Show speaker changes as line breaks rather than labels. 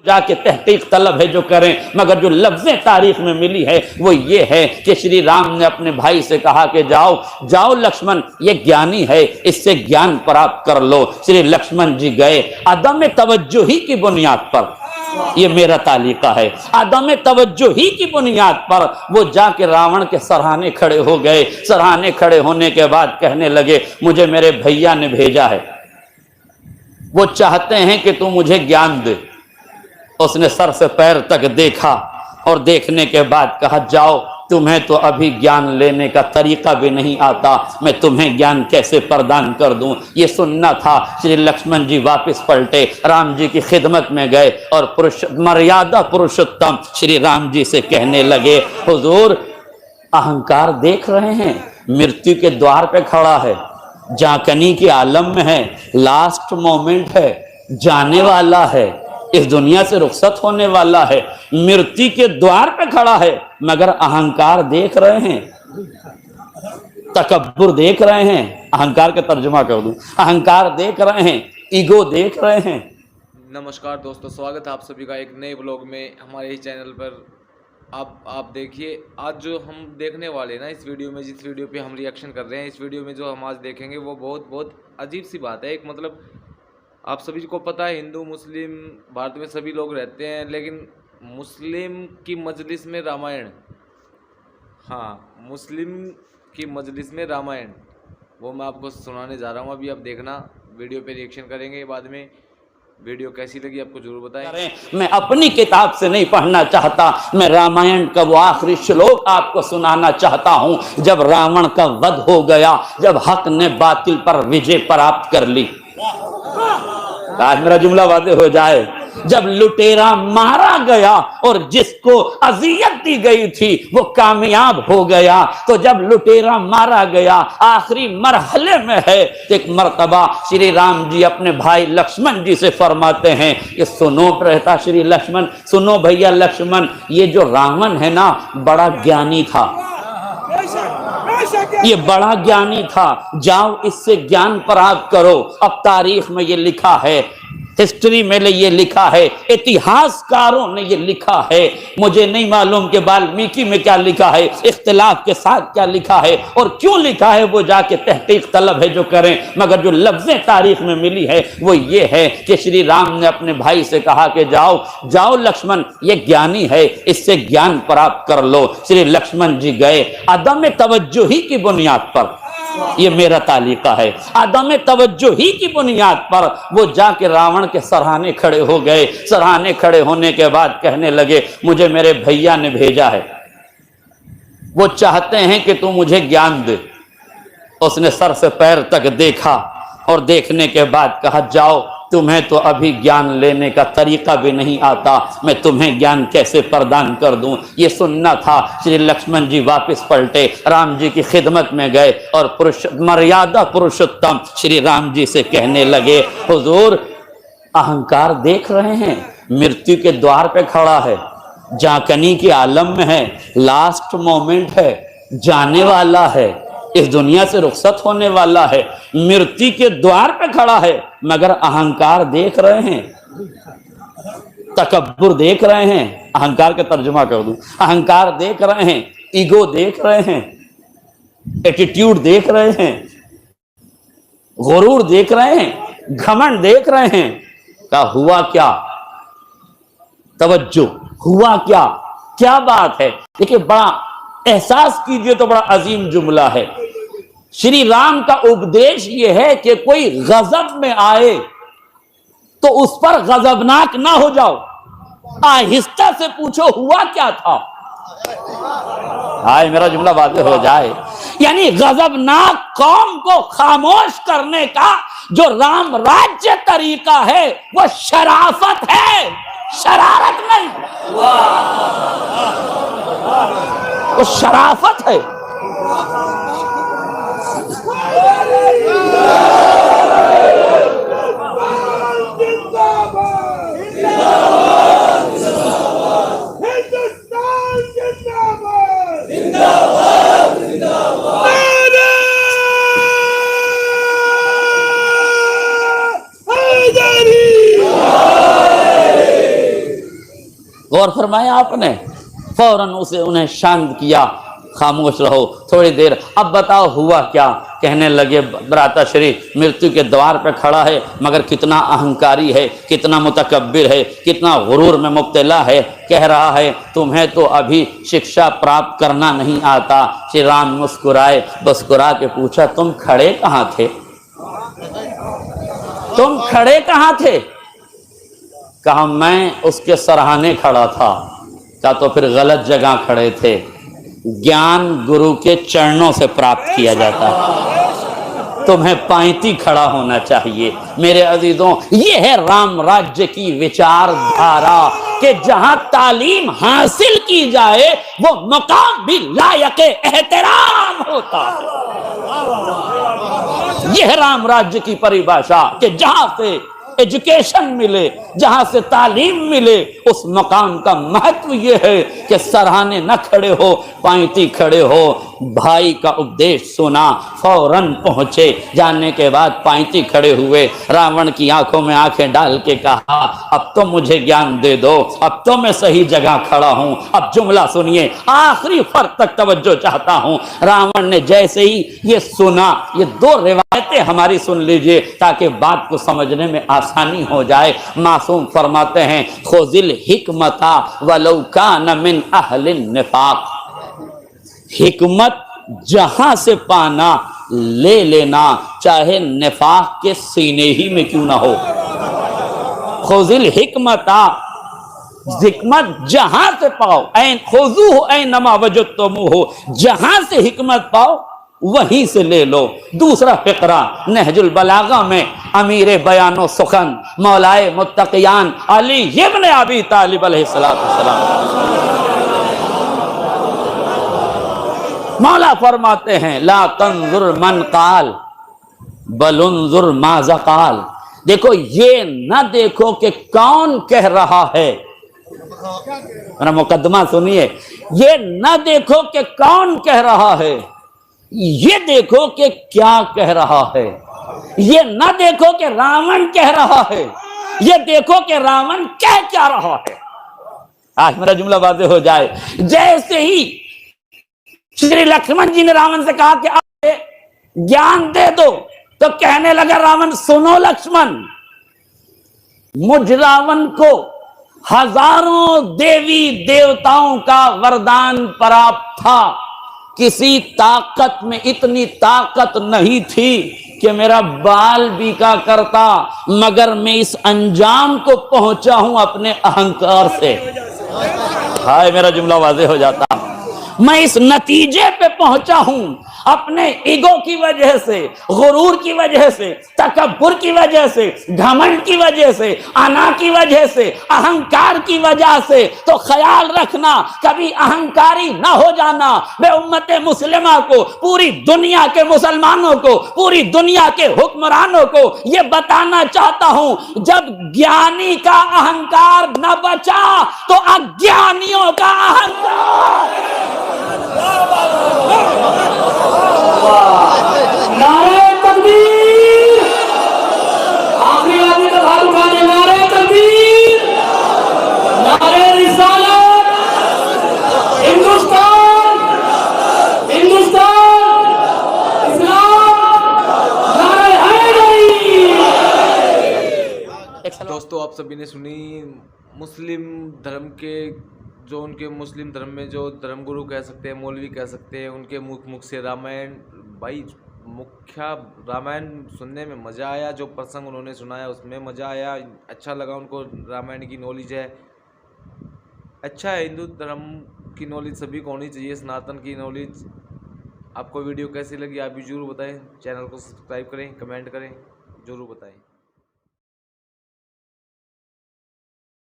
जाके तहकीक तलब है जो करें, मगर जो लफ्ज़ें तारीख में मिली है वो ये है कि श्री राम ने अपने भाई से कहा कि जाओ जाओ लक्ष्मण, ये ज्ञानी है, इससे ज्ञान प्राप्त कर लो। श्री लक्ष्मण जी गए, अदम तवज्जुही की बुनियाद पर, ये मेरा तालीका है, आदम तवज्जो ही की बुनियाद पर वो जाके रावण के सराहने खड़े हो गए। सराहने खड़े होने के बाद कहने लगे मुझे मेरे भैया ने भेजा है, वो चाहते हैं कि तू मुझे ज्ञान दे। उसने सर से पैर तक देखा और देखने के बाद कहा जाओ, तुम्हें तो अभी ज्ञान लेने का तरीका भी नहीं आता, मैं तुम्हें ज्ञान कैसे प्रदान कर दूं। ये सुनना था। श्री लक्ष्मण जी वापस पलटे, राम जी की खिदमत में गए और मर्यादा पुरुषोत्तम श्री राम जी से कहने लगे हुजूर, अहंकार देख रहे हैं, मृत्यु के द्वार पे खड़ा है, जाकनी के आलम में है, लास्ट मोमेंट है, जाने वाला है, इस दुनिया से रुखसत होने वाला है, मृत्यु के द्वार पे खड़ा है, मगर अहंकार देख रहे हैं, तकब्बुर देख रहे हैं। अहंकार का तर्जुमा कर दूं, अहंकार देख रहे हैं, ईगो देख रहे हैं।
नमस्कार दोस्तों, स्वागत है आप सभी का एक नए ब्लॉग में हमारे ही चैनल पर। आप देखिए, आज जो हम देखने वाले हैं ना इस वीडियो में, जिस वीडियो पे हम रिएक्शन कर रहे हैं, इस वीडियो में जो हम आज देखेंगे वो बहुत अजीब सी बात है। एक मतलब आप सभी को पता है, हिंदू मुस्लिम भारत में सभी लोग रहते हैं, लेकिन मुस्लिम की मजलिस में रामायण, हाँ मुस्लिम की मजलिस में रामायण, वो मैं आपको सुनाने जा रहा हूँ। अभी आप देखना, वीडियो पे रिएक्शन करेंगे बाद में। वीडियो कैसी लगी आपको जरूर बताएं।
मैं अपनी किताब से नहीं पढ़ना चाहता, मैं रामायण का वो आखिरी श्लोक आपको सुनाना चाहता हूं, जब रावण का वध हो गया, जब हक ने बातिल पर विजय प्राप्त कर ली। आज मेरा जुमला वादे हो जाए। जब लुटेरा मारा गया और जिसको अजियत दी गई थी वो कामयाब हो गया, तो जब लुटेरा मारा गया आखिरी मरहले में है, एक मर्तबा श्री राम जी अपने भाई लक्ष्मण जी से फरमाते हैं कि सुनो रहता श्री लक्ष्मण, सुनो भैया लक्ष्मण, ये जो रावण है ना बड़ा ज्ञानी था, ये बड़ा ज्ञानी था, जाओ इससे ज्ञान प्राप्त करो। अब तारीख में ये लिखा है, हिस्ट्री में ये लिखा है, इतिहासकारों ने ये लिखा है, मुझे नहीं मालूम कि वाल्मीकि में क्या लिखा है, इख्तिलाफ के साथ क्या लिखा है और क्यों लिखा है, वो जाके तहकीक तलब है जो करें, मगर जो लफ्जें तारीख में मिली है वो ये है कि श्री राम ने अपने भाई से कहा कि जाओ जाओ लक्ष्मण, ये ज्ञानी है, इससे ज्ञान प्राप्त कर लो। श्री लक्ष्मण जी गए, अदम तवज्जुही की बुनियाद पर, ये मेरा तालीका है, आदम तवज्जो ही की बुनियाद पर वो जाके रावण के सराहने खड़े हो गए। सराहने खड़े होने के बाद कहने लगे मुझे मेरे भैया ने भेजा है, वो चाहते हैं कि तू मुझे ज्ञान दे। उसने सर से पैर तक देखा और देखने के बाद कहा जाओ, तुम्हें तो अभी ज्ञान लेने का तरीका भी नहीं आता, मैं तुम्हें ज्ञान कैसे प्रदान कर दूं। ये सुनना था। श्री लक्ष्मण जी वापस पलटे, राम जी की खिदमत में गए और मर्यादा पुरुषोत्तम श्री राम जी से कहने लगे हुजूर, अहंकार देख रहे हैं, मृत्यु के द्वार पे खड़ा है, जाकनी के आलम में है, लास्ट मोमेंट है, जाने वाला है, इस दुनिया से रुखसत होने वाला है, मृत्यु के द्वार पे खड़ा है, मगर अहंकार देख रहे हैं, तकब्बुर देख रहे हैं। अहंकार का तर्जुमा कर दूं, अहंकार देख रहे हैं, ईगो देख रहे हैं, एटीट्यूड देख रहे हैं, गुरूर देख रहे हैं, घमंड देख रहे हैं। का हुआ क्या, तवज्जो, हुआ क्या, क्या बात है। देखिए, बड़ा एहसास कीजिए तो बड़ा अजीम जुमला है। श्री राम का उपदेश यह है कि कोई गजब में आए तो उस पर गजबनाक ना हो जाओ, आहिस्ता से पूछो हुआ क्या था। हाय, मेरा जुमला वाज़ेह हो जाए। यानी गजबनाक कौम को खामोश करने का जो राम राज्य तरीका है वो शराफत है, शरारत नहीं, वो शराफत है। गौर फरमाया आपने, फौरन उसे उन्हें शांत किया, खामोश रहो थोड़ी देर। अब बताओ हुआ क्या? कहने लगे बराता शरीफ मृत्यु के द्वार पर खड़ा है, मगर कितना अहंकारी है, कितना मुतकब्बिर है, कितना गुरूर में मुब्तला है। कह रहा है तुम्हें तो अभी शिक्षा प्राप्त करना नहीं आता। श्री राम मुस्कुराए, मुस्कुरा के पूछा तुम खड़े कहाँ थे? तुम खड़े कहाँ थे? कहा मैं उसके सराहने खड़ा था। कहा तो फिर गलत जगह खड़े थे। ज्ञान गुरु के चरणों से प्राप्त किया जाता है, तुम्हें पांति खड़ा होना चाहिए। मेरे अजीजों, ये है राम राज्य की विचारधारा कि जहां तालीम हासिल की जाए वो मकाम भी लायक एहतराम होता है। यह राम राज्य की परिभाषा कि जहां से एजुकेशन मिले, जहां से तालीम मिले, उस मकाम का महत्व यह है कि सराहने न खड़े हो, पांति खड़े हो। भाई का उपदेश सुना, फौरन पहुंचे। जानने के बाद पांति खड़े हुए, रावण की आंखों में आंखें डाल के कहा अब तो मुझे ज्ञान दे दो, अब तो मैं सही जगह खड़ा हूं। अब जुमला सुनिए, आखिरी फर्क तक तवज्जो चाहता हूं। रावण ने जैसे ही ये सुना, ये दो रिवायतें हमारी सुन लीजिए ताकि बात को समझने में आसानी हो जाए। मासूम फरमाते हैं खुजिल हिकमता वलौ कान मिन अहलिन निफाक, हिकमत जहां से पाना ले लेना, चाहे निफाक के सीने ही में क्यों ना हो। खुजिल हिकमता, हिकमत जहां से पाओ, ऐन खुजू हो ऐन नमा वजदतुमू हो, जहां से हिकमत पाओ वहीं से ले लो। दूसरा फिक्रा नहजुल बलागा में अमीर बयानो सुखन मौलाए मुत्तकियान अली इब्न अबी तालिब अलैहिस्सलाम मौला फरमाते हैं ला तंजुर मन काल बलुंजुर माज़ा काल। देखो ये न देखो कि कौन कह रहा है, मेरा मुकदमा सुनिए, ये न देखो कि कौन कह रहा है, ये देखो कि क्या कह रहा है। ये न देखो कि रावण कह रहा है, ये देखो कि रावण कह क्या रहा है। आज मेरा जुमला वाज़ेह हो जाए। जैसे ही श्री लक्ष्मण जी ने रावण से कहा कि आप ज्ञान दे दो, तो कहने लगा रावण सुनो लक्ष्मण, मुझ रावण को हजारों देवी देवताओं का वरदान प्राप्त था, किसी ताकत में इतनी ताकत नहीं थी कि मेरा बाल बीका करता, मगर मैं इस अंजाम को पहुंचा हूं अपने अहंकार से। हाय मेरा जुमला वाज़ेह हो जाता। मैं इस नतीजे पे पहुंचा हूं अपने ईगो की वजह से, गुरूर की वजह से, तकब्बुर की वजह से, घमंड की वजह से, अना की वजह से, अहंकार की वजह से। तो ख्याल रखना कभी अहंकारी ना हो जाना। मैं उम्मत मुस्लिमा को, पूरी दुनिया के मुसलमानों को, पूरी दुनिया के हुक्मरानों को ये बताना चाहता हूं, जब ज्ञानी का अहंकार न बचा तो अज्ञानियों का अहंकार। नारे तकबीर, आखिरी आदमी का हाथ उठाने, नारे तकबीर, नारे रिसालत, हिंदुस्तान, हिंदुस्तान, इस्लाम, नारे हैदरी।
दोस्तों आप सभी ने सुनी मुस्लिम धर्म के, जो उनके मुस्लिम धर्म में जो धर्मगुरु कह सकते हैं, मौलवी कह सकते हैं, उनके मुख से रामायण, भाई मुख्य रामायण सुनने में मज़ा आया। जो प्रसंग उन्होंने सुनाया उसमें मज़ा आया, अच्छा लगा। उनको रामायण की नॉलेज है, अच्छा है। हिंदू धर्म की नॉलेज सभी को होनी चाहिए, सनातन की नॉलेज। आपको वीडियो कैसी लगी आप भी ज़रूर बताएं। चैनल को सब्सक्राइब करें, कमेंट करें, ज़रूर बताएं।